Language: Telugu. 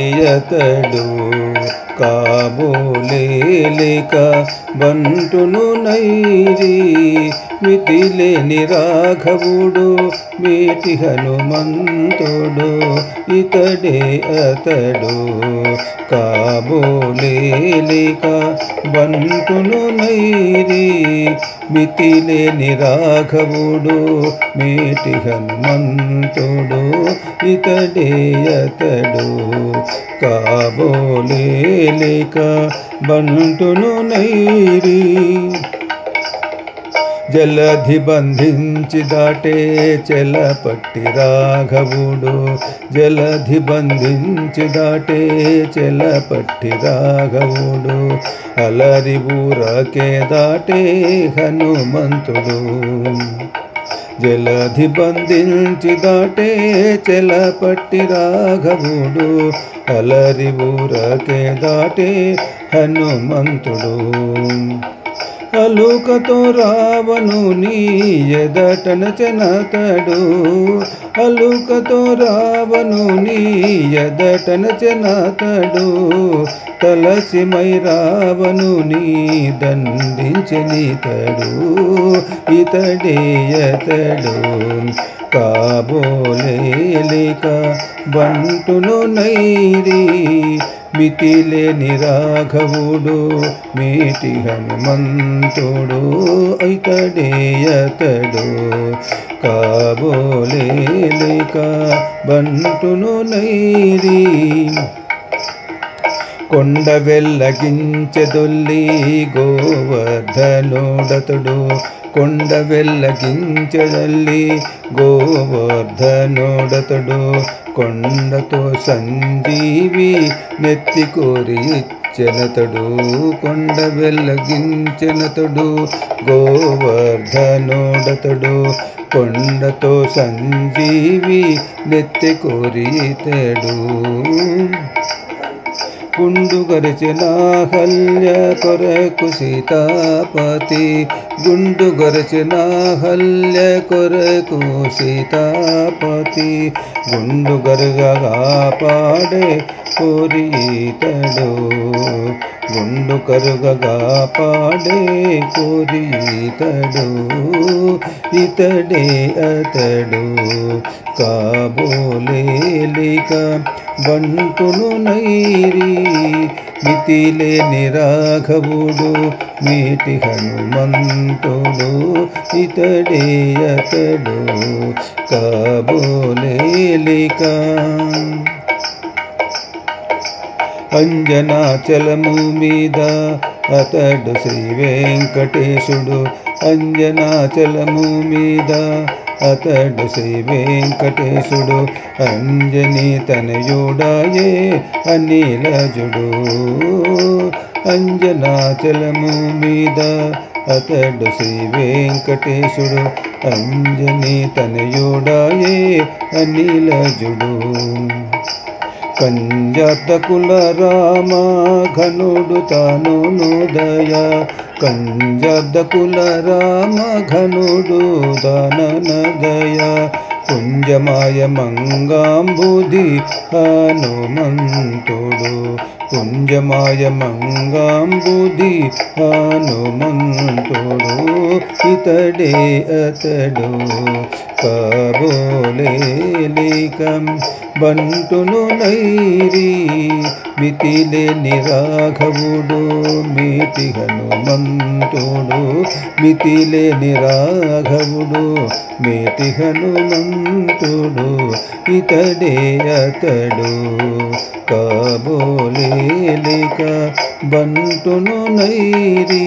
యతడు కాబోలేక బంటును నైరి మితిలేని రాఘవుడు మేటి హనుమంతుడు ఇతడే అతడు కాబోలేక బంటును నైరి మితిలేని రాఘవుడు మేటి హనుమంతుడు ఇతడే అతడు కాబోలేక బంటును నైరి జలధి బంధించి దాటే చెలపట్టి రాఘవుడు జలధి బంధించి దాటే చెలపట్టి రాఘవుడు అలరి ఊరకే దాటే హనుమంతుడు జలధి బంధించి దాటే చెలపట్టి రాఘవుడు అలరి ఊరకే దాటే హనుమంతుడు అలుకతో రావణుని ఎదటన చెనతడు అలుకతో రావణుని ఎదటన చెనతడు తలసిమై రావణుని దండించనితడు ఇతడే అతడు కాబోలేక బంటును నైరి మితిలేని రాఘవుడు మేటి హనుమంతుడు ఇతడే అతడు కాబోలేక బంటును నైరి కొండ వెల్లగించెదొల్లి గోవర్ధనుడతడు కొండ వెల్లగించెదొల్లి గోవర్ధనుడతడు కొండతో సంజీవి నెత్తి కోరి ఇచ్చెనతడు కొండ వెల్లగించెనతడు గోవర్ధనుడతడు కొండతో సంజీవి నెత్తి కోరి ఇతడు గుండు గరిచిన హల్య కొరకు సీతాపతి గుండు గరిచిన హల్య కొరకు సీతాపతి గుండు గరుగా పాడే కోరితడు గుండు కరుగగా పాడే కోరితడు ఇతడే అతడు కాబోలేక బంటును నైరి మితిలేని రాఘవుడు మేటి హనుమంతుడు ఇతడే అతడు కాబోలేక అంజనాచలము మీద అతడు శ్రీ వెంకటేశుడు అంజనాచలము మీద అతడు శ్రీ వెంకటేశుడు అంజని తనయుడాయే అనిలజుడు అంజనాచలము మీద అతడు శ్రీ వెంకటేశుడు అంజని తనయుడాయే అనిలజుడు కంజాతకుల రామ ఘనుడు తాను నోదయ కంజాతకుల రామ ఘనుడు దాననదయ కుంజమాయ మంగాంబుధి హనుమంతుడు కుంజమాయ మంగాంబుధి హనుమంతుడు ఇతడే అతడు కాబోలేక బంటును నైరి మితిలేని రాఘవుడు మేటి హనుమంతుడు మితిలేని రాఘవుడు మేటి హనుమంతుడు ఇతడే అతడు కాబోలేక బంటును నైరి